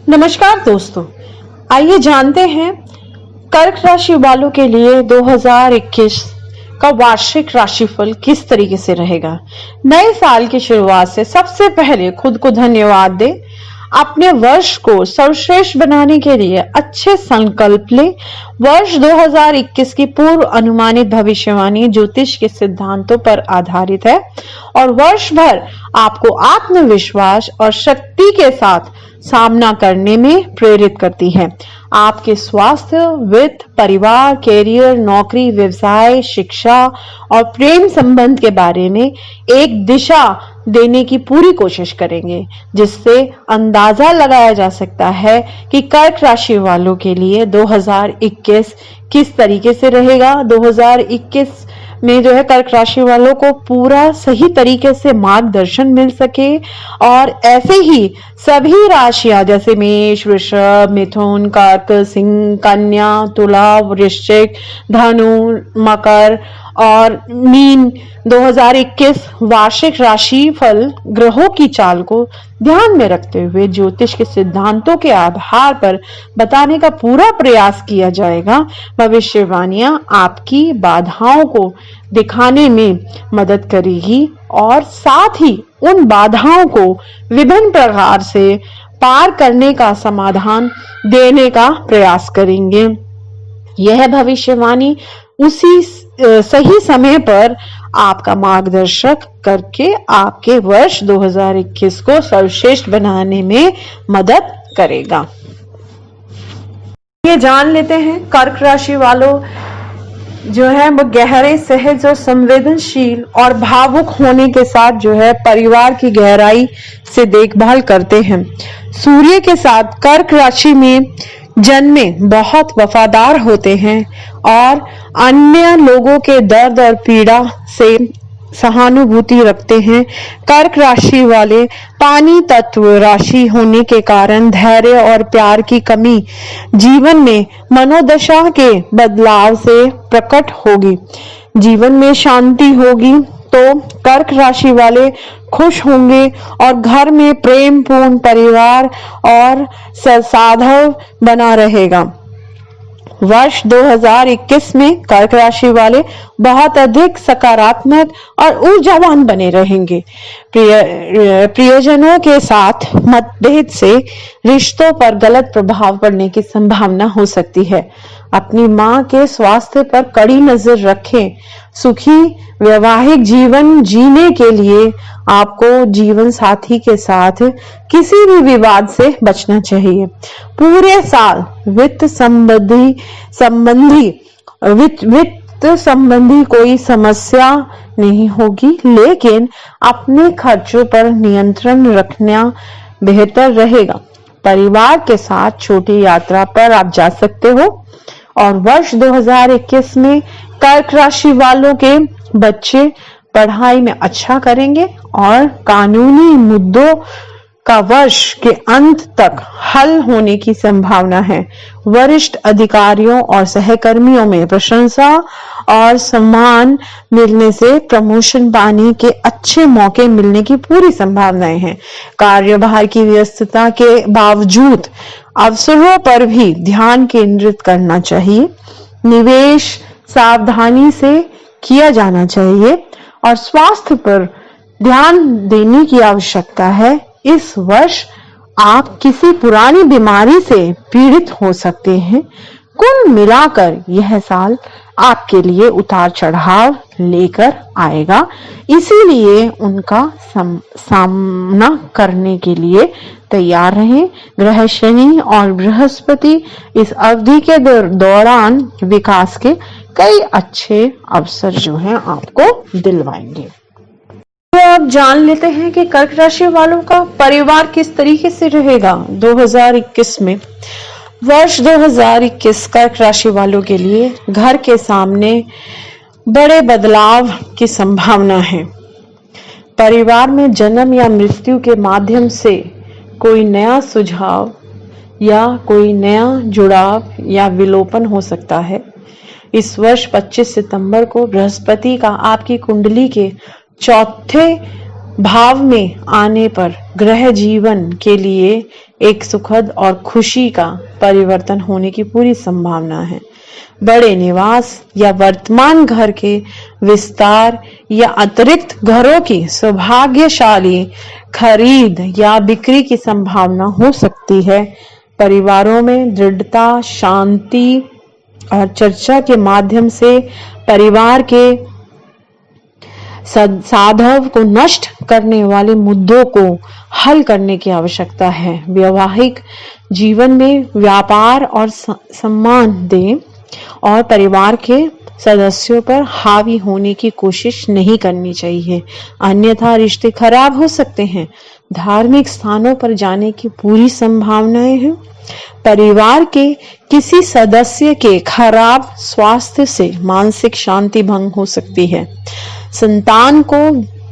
नमस्कार दोस्तों, आइए जानते हैं कर्क राशि वालों के लिए 2021 का वार्षिक राशिफल किस तरीके से रहेगा। नए साल की शुरुआत से सबसे पहले खुद को धन्यवाद दें। अपने वर्ष को सर्वश्रेष्ठ बनाने के लिए अच्छे संकल्प ले। वर्ष 2021 की पूर्व अनुमानित भविष्यवाणी ज्योतिष के सिद्धांतों पर आधारित है और वर्ष भर आपको आत्मविश्वास और शक्ति के साथ सामना करने में प्रेरित करती है। आपके स्वास्थ्य, वित्त, परिवार, कैरियर, नौकरी, व्यवसाय, शिक्षा और प्रेम संबंध के बारे में एक दिशा देने की पूरी कोशिश करेंगे, जिससे अंदाजा लगाया जा सकता है कि कर्क राशि वालों के लिए 2021 किस तरीके से रहेगा। 2021 में जो है कर्क राशि वालों को पूरा सही तरीके से मार्गदर्शन मिल सके और ऐसे ही सभी राशियां जैसे मेष, वृषभ, मिथुन, कर्क, सिंह, कन्या, तुला, वृश्चिक, धनु, मकर और मीन 2021 वार्षिक राशि फल ग्रहों की चाल को ध्यान में रखते हुए ज्योतिष के सिद्धांतों के आधार पर बताने का पूरा प्रयास किया जाएगा। भविष्यवाणियां आपकी बाधाओं को दिखाने में मदद करेगी और साथ ही उन बाधाओं को विभिन्न प्रकार से पार करने का समाधान देने का प्रयास करेंगे। यह भविष्यवाणी उसी सही समय पर आपका मार्गदर्शक करके आपके वर्ष 2021 को सर्वश्रेष्ठ बनाने में मदद करेगा। ये जान लेते हैं कर्क राशि वालों जो है वो गहरे, सहज और संवेदनशील और भावुक होने के साथ जो है परिवार की गहराई से देखभाल करते हैं। सूर्य के साथ कर्क राशि में जन्मे बहुत वफादार होते हैं और अन्य लोगों के दर्द और पीड़ा से सहानुभूति रखते हैं। कर्क राशि वाले पानी तत्व राशि होने के कारण धैर्य और प्यार की कमी जीवन में मनोदशा के बदलाव से प्रकट होगी। जीवन में शांति होगी तो कर्क राशि वाले खुश होंगे और घर में प्रेम पूर्ण परिवार और सद्भाव बना रहेगा। वर्ष 2021 में कर्क राशि वाले बहुत अधिक सकारात्मक और ऊर्जावान बने रहेंगे। प्रियजनों के साथ मतभेद से रिश्तों पर गलत प्रभाव पड़ने की संभावना हो सकती है। अपनी मां के स्वास्थ्य पर कड़ी नजर रखें। सुखी वैवाहिक जीवन जीने के लिए आपको जीवन साथी के साथ किसी भी विवाद से बचना चाहिए। पूरे साल वित्त संबंधी कोई समस्या नहीं होगी, लेकिन अपने खर्चों पर नियंत्रण रखना बेहतर रहेगा। परिवार के साथ छोटी यात्रा पर आप जा सकते हो और वर्ष 2021 में कर्क राशि वालों के बच्चे पढ़ाई में अच्छा करेंगे और कानूनी मुद्दों का वर्ष के अंत तक हल होने की संभावना है। वरिष्ठ अधिकारियों और सहकर्मियों में प्रशंसा और सम्मान मिलने से प्रमोशन पाने के अच्छे मौके मिलने की पूरी संभावनाएं हैं। कार्यभार की व्यस्तता के बावजूद अवसरों पर भी ध्यान केंद्रित करना चाहिए। निवेश सावधानी से किया जाना चाहिए और स्वास्थ्य पर ध्यान देने की आवश्यकता है। इस वर्ष आप किसी पुरानी बीमारी से पीड़ित हो सकते हैं। कुल मिलाकर यह साल आपके लिए उतार चढ़ाव लेकर आएगा, इसीलिए उनका सामना करने के लिए तैयार रहें। ग्रह शनि और बृहस्पति इस अवधि के दौरान विकास के कई अच्छे अवसर जो हैं आपको दिलवाएंगे। तो अब जान लेते हैं कि कर्क राशि वालों का परिवार किस तरीके से रहेगा 2021 में। वर्ष 2021 कर्क राशि वालों के लिए घर के सामने बड़े बदलाव की संभावना है। परिवार में जन्म या मृत्यु के माध्यम से कोई नया सुझाव या कोई नया जुड़ाव या विलोपन हो सकता है। इस वर्ष 25 सितंबर को बृहस्पति का आपकी कुंडली के चौथे भाव में आने पर गृह जीवन के लिए एक सुखद और खुशी का परिवर्तन होने की पूरी संभावना है। बड़े निवास या वर्तमान घर के विस्तार या अतिरिक्त घरों की सौभाग्यशाली खरीद या बिक्री की संभावना हो सकती है। परिवारों में दृढ़ता, शांति और चर्चा के माध्यम से परिवार के साधव को नष्ट करने वाले मुद्दों को हल करने की आवश्यकता है। वैवाहिक जीवन में व्यापार और सम्मान दें और परिवार के सदस्यों पर हावी होने की कोशिश नहीं करनी चाहिए, अन्यथा रिश्ते खराब हो सकते हैं। धार्मिक स्थानों पर जाने की पूरी संभावनाएं हैं। परिवार के किसी सदस्य के खराब स्वास्थ्य से मानसिक शांति भंग हो सकती है। संतान को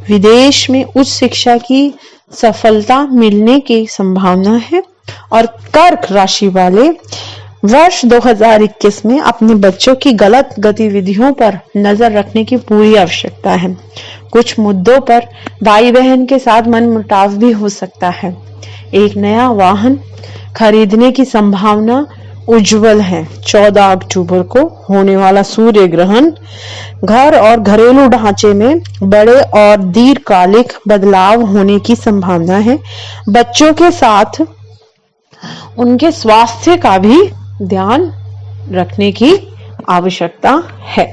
विदेश में उच्च शिक्षा की सफलता मिलने की संभावना है। और कर्क राशि वाले वर्ष 2021 में अपने बच्चों की गलत गतिविधियों पर नजर रखने की पूरी आवश्यकता है। कुछ मुद्दों पर भाई बहन के साथ मनमुटाव भी हो सकता है। एक नया वाहन खरीदने की संभावना उज्जवल है। 14 अक्टूबर को होने वाला सूर्य ग्रहण घर और घरेलू ढांचे में बड़े और दीर्घकालिक बदलाव होने की संभावना है। बच्चों के साथ उनके स्वास्थ्य का भी ध्यान रखने की आवश्यकता है।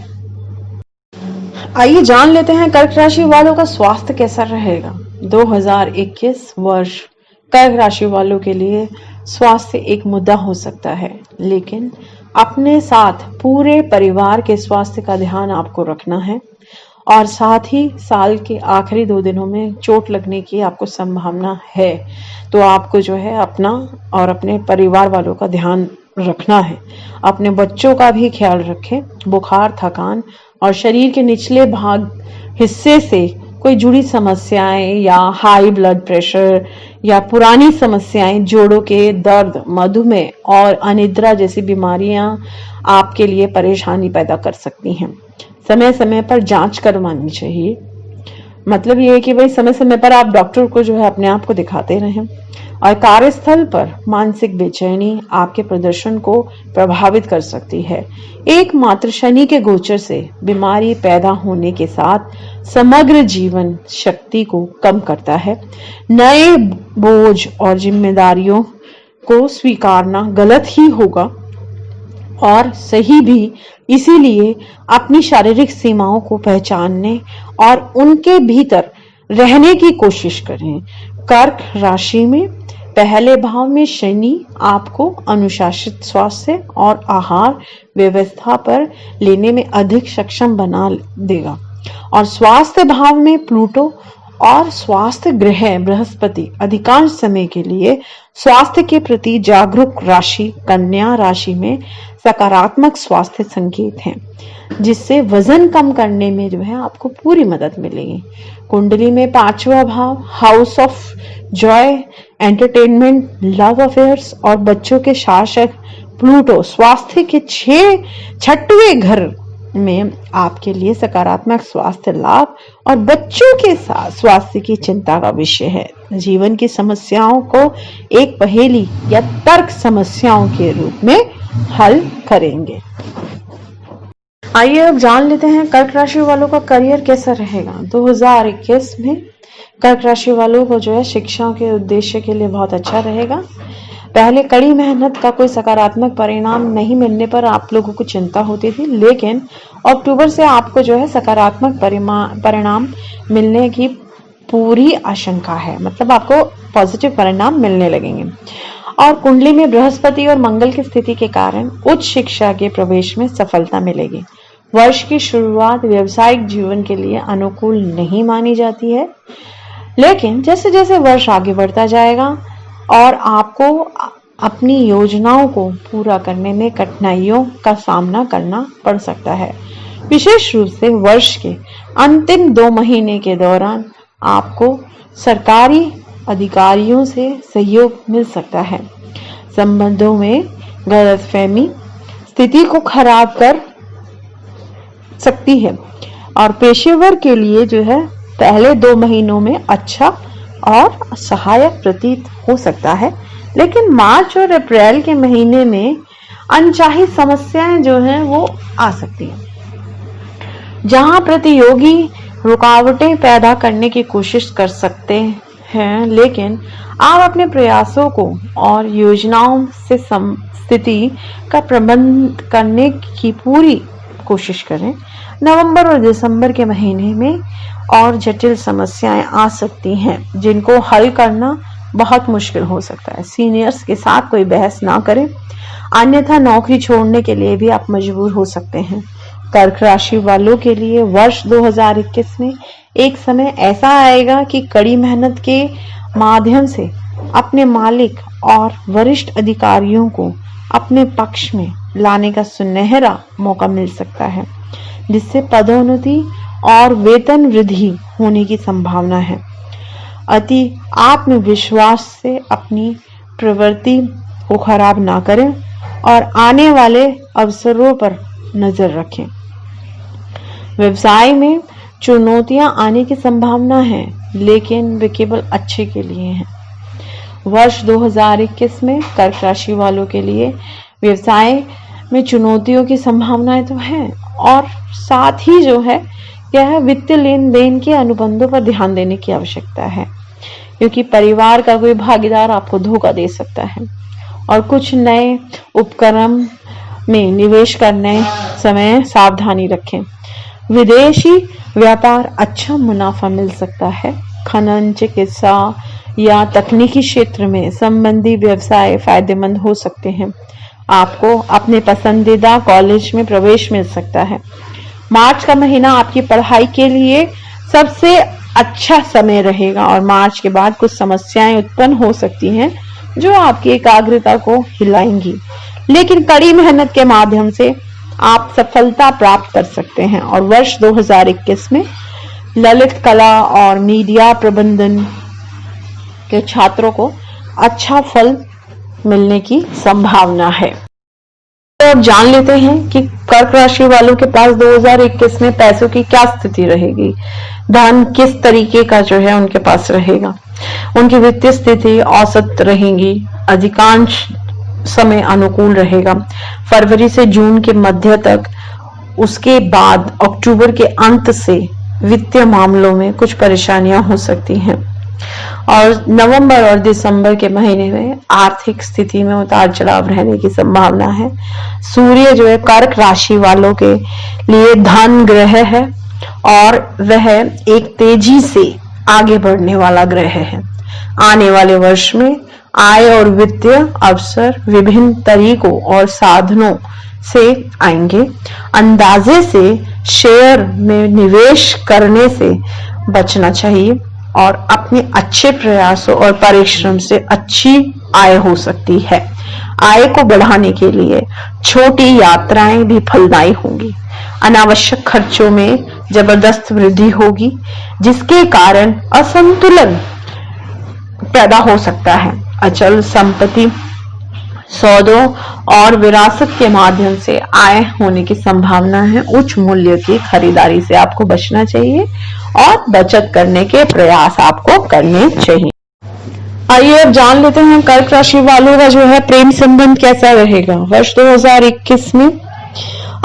आइए जान लेते हैं कर्क राशि वालों का स्वास्थ्य कैसा रहेगा। 2021 वर्ष कर्क राशि वालों के लिए स्वास्थ्य एक मुद्दा हो सकता है, लेकिन अपने साथ पूरे परिवार के स्वास्थ्य का ध्यान आपको रखना है। और साथ ही साल के आखिरी 2 दिनों में चोट लगने की आपको संभावना है, तो आपको जो है अपना और अपने परिवार वालों का ध्यान रखना है। अपने बच्चों का भी ख्याल रखें। बुखार, थकान और शरीर के निचले भाग हिस्से से कोई जुड़ी समस्याएं या हाई ब्लड प्रेशर या पुरानी समस्याएं, जोड़ों के दर्द, मधुमेह और अनिद्रा जैसी बीमारियां आपके लिए परेशानी पैदा कर सकती हैं। समय समय पर जांच करवानी चाहिए। मतलब ये है कि भाई समय समय पर आप डॉक्टर को जो है अपने आप को दिखाते रहें। और कार्यस्थल पर मानसिक बेचैनी आपके प्रदर्शन को प्रभावित कर सकती है। एकमात्र शनि के गोचर से बीमारी पैदा होने के साथ समग्र जीवन शक्ति को कम करता है। नए बोझ और जिम्मेदारियों को स्वीकारना गलत ही होगा और सही भी। इसीलिए अपनी शारीरिक सीमाओं को पहचानने और उनके भीतर रहने की कोशिश करें। कर्क राशि में पहले भाव में शनि आपको अनुशासित स्वास्थ्य और आहार व्यवस्था पर लेने में अधिक सक्षम बना देगा। और स्वास्थ्य भाव में प्लूटो और स्वास्थ्य ग्रह बृहस्पति अधिकांश समय के लिए स्वास्थ्य के प्रति जागरूक राशि कन्या राशि में सकारात्मक स्वास्थ्य संकेत हैं, जिससे वजन कम करने में जो है आपको पूरी मदद मिलेगी। कुंडली में 5वां भाव house of Joy, entertainment, love affairs और बच्चों के शासक प्लूटो स्वास्थ्य के 6वें घर में आपके लिए सकारात्मक स्वास्थ्य लाभ और बच्चों के साथ स्वास्थ्य की चिंता का विषय है। जीवन की समस्याओं को एक पहेली या तर्क समस्याओं के रूप में हल करेंगे। आइए अब जान लेते हैं कर्क राशि वालों का करियर कैसा रहेगा। 2021 में कर्क राशि वालों को जो है शिक्षा के उद्देश्य के लिए बहुत अच्छा रहेगा। पहले कड़ी मेहनत का कोई सकारात्मक परिणाम नहीं मिलने पर आप लोगों को चिंता होती थी, लेकिन अक्टूबर से आपको जो है सकारात्मक परिणाम मिलने की पूरी आशंका है। मतलब आपको पॉजिटिव परिणाम मिलने लगेंगे। और कुंडली में बृहस्पति और मंगल की स्थिति के कारण उच्च शिक्षा के प्रवेश में सफलता मिलेगी। वर्ष की शुरुआत व्यवसायिक जीवन के लिए अनुकूल नहीं मानी जाती है, लेकिन जैसे जैसे वर्ष आगे बढ़ता जाएगा और आपको अपनी योजनाओं को पूरा करने में कठिनाइयों का सामना करना पड़ सकता है। विशेष रूप से वर्ष के अंतिम 2 महीने के दौरान आपको सरकारी अधिकारियों से सहयोग मिल सकता है। संबंधों में गलतफहमी स्थिति को खराब कर सकती है और पेशेवर के लिए जो है पहले 2 महीनों में अच्छा और सहायक प्रतीत हो सकता है, लेकिन मार्च और अप्रैल के महीने में अनचाही समस्याएं जो हैं वो आ सकती हैं, जहां प्रतियोगी रुकावटें पैदा करने की कोशिश कर सकते हैं, लेकिन आप अपने प्रयासों को और योजनाओं से स्थिति का प्रबंध करने की पूरी कोशिश करें। नवंबर और दिसंबर के महीने में और जटिल समस्याएं आ सकती हैं, जिनको हल करना बहुत मुश्किल हो सकता है। सीनियर्स के साथ कोई बहस ना करें, अन्यथा नौकरी छोड़ने के लिए भी आप मजबूर हो सकते हैं। कर्क राशि वालों के लिए वर्ष 2021 में एक समय ऐसा आएगा कि कड़ी मेहनत के माध्यम से अपने मालिक और वरिष्ठ अधिकारियों को अपने पक्ष में लाने का सुनहरा मौका मिल सकता है, जिससे पदोन्नति और वेतन वृद्धि होने की संभावना है। अति आत्मविश्वास से अपनी प्रवृत्ति को खराब ना करें और आने वाले अवसरों पर नजर रखें। व्यवसाय में चुनौतियां आने की संभावना है, लेकिन वे केवल अच्छे के लिए हैं। वर्ष 2021 में कर्क राशि वालों के लिए व्यवसाय में चुनौतियों की संभावनाएं तो हैं, और साथ ही जो है यह वित्तीय लेन देन के अनुबंधों पर ध्यान देने की आवश्यकता है, क्योंकि परिवार का कोई भागीदार आपको धोखा दे सकता है। और कुछ नए उपक्रम में निवेश करने समय सावधानी रखें। विदेशी व्यापार अच्छा मुनाफा मिल सकता है। खनन, चिकित्सा या तकनीकी क्षेत्र में संबंधी व्यवसाय फायदेमंद हो सकते हैं। आपको अपने पसंदीदा कॉलेज में प्रवेश मिल सकता है। मार्च का महीना आपकी पढ़ाई के लिए सबसे अच्छा समय रहेगा, और मार्च के बाद कुछ समस्याएं उत्पन्न हो सकती हैं जो आपकी एकाग्रता को हिलाएंगी, लेकिन कड़ी मेहनत के माध्यम से आप सफलता प्राप्त कर सकते हैं। और वर्ष 2021 में ललित कला और मीडिया प्रबंधन के छात्रों को अच्छा फल मिलने की संभावना है। तो अब जान लेते हैं कि कर्क राशि वालों के पास 2021 में पैसों की क्या स्थिति रहेगी, धन किस तरीके का जो है उनके पास रहेगा, उनकी वित्तीय स्थिति औसत रहेगी, अधिकांश समय अनुकूल रहेगा फरवरी से जून के मध्य तक। उसके बाद अक्टूबर के अंत से वित्तीय मामलों में कुछ परेशानियां हो सकती हैं, और नवंबर और दिसंबर के महीने में आर्थिक स्थिति में उतार चढ़ाव रहने की संभावना है। सूर्य जो है कर्क राशि वालों के लिए धन ग्रह है, और वह एक तेजी से आगे बढ़ने वाला ग्रह है। आने वाले वर्ष में आय और वित्तीय अवसर विभिन्न तरीकों और साधनों से आएंगे। अंदाजे से शेयर में निवेश करने से बचना चाहिए, और अपने अच्छे प्रयासों और परिश्रम से अच्छी आय हो सकती है। आय को बढ़ाने के लिए छोटी यात्राएं भी फलदायी होंगी। अनावश्यक खर्चों में जबरदस्त वृद्धि होगी, जिसके कारण असंतुलन पैदा हो सकता है। अचल संपत्ति, सौदों और विरासत के माध्यम से आय होने की संभावना है। उच्च मूल्य की खरीदारी से आपको बचना चाहिए और बचत करने के प्रयास आपको करने चाहिए। आइए अब जान लेते हैं कर्क राशि वालों का जो है प्रेम संबंध कैसा रहेगा। वर्ष 2021 में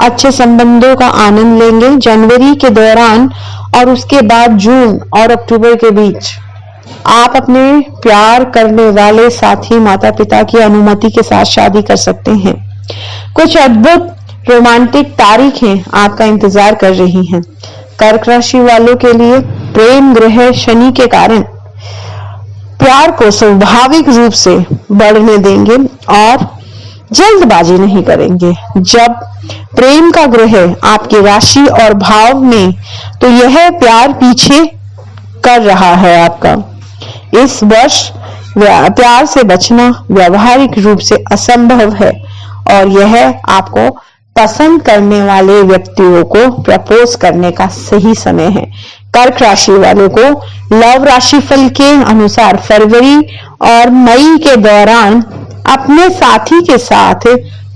अच्छे संबंधों का आनंद लेंगे। जनवरी के दौरान और उसके बाद जून और अक्टूबर के बीच आप अपने प्यार करने वाले साथी माता पिता की अनुमति के साथ शादी कर सकते हैं। कुछ अद्भुत रोमांटिक तारीखें आपका इंतजार कर रही हैं। कर्क राशि वालों के लिए प्रेम ग्रह शनि के कारण प्यार को स्वाभाविक रूप से बढ़ने देंगे और जल्दबाजी नहीं करेंगे। जब प्रेम का ग्रह आपकी राशि और भाव में, तो यह प्यार पीछे कर रहा है आपका। इस वर्ष प्यार से बचना व्यावहारिक रूप से असंभव है, और यह आपको पसंद करने वाले व्यक्तियों को प्रपोज करने का सही समय है। कर्क राशि वालों को लव राशिफल के अनुसार फरवरी और मई के दौरान अपने साथी के साथ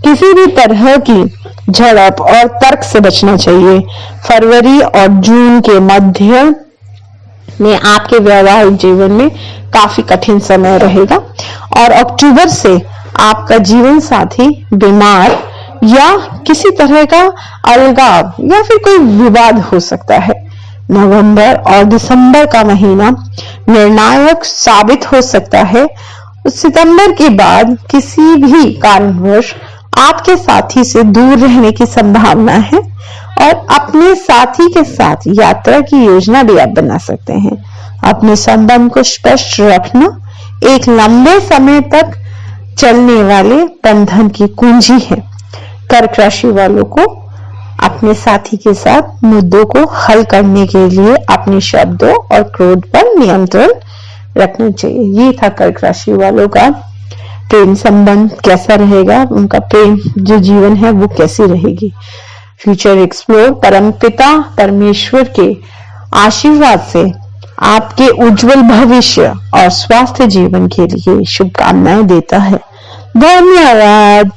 किसी भी तरह की झड़प और तर्क से बचना चाहिए। फरवरी और जून के मध्य में आपके वैवाहिक जीवन में काफी कठिन समय रहेगा और अक्टूबर से आपका जीवन साथी बीमार या किसी तरह का अलगाव या फिर कोई विवाद हो सकता है। नवंबर और दिसंबर का महीना निर्णायक साबित हो सकता है। सितंबर के बाद किसी भी कारणवश आपके साथी से दूर रहने की संभावना है और अपने साथी के साथ यात्रा की योजना भी आप बना सकते हैं। अपने संबंध को स्पष्ट रखना एक लंबे समय तक चलने वाले बंधन की कुंजी है। कर्क राशि वालों को अपने साथी के साथ मुद्दों को हल करने के लिए अपने शब्दों और क्रोध पर नियंत्रण रखना चाहिए। ये था कर्क राशि वालों का प्रेम संबंध कैसा रहेगा, उनका प्रेम जो जीवन है वो कैसी रहेगी। फ्यूचर एक्सप्लोर परमपिता परमेश्वर के आशीर्वाद से आपके उज्जवल भविष्य और स्वास्थ्य जीवन के लिए शुभकामनाएं देता है। धन्यवाद।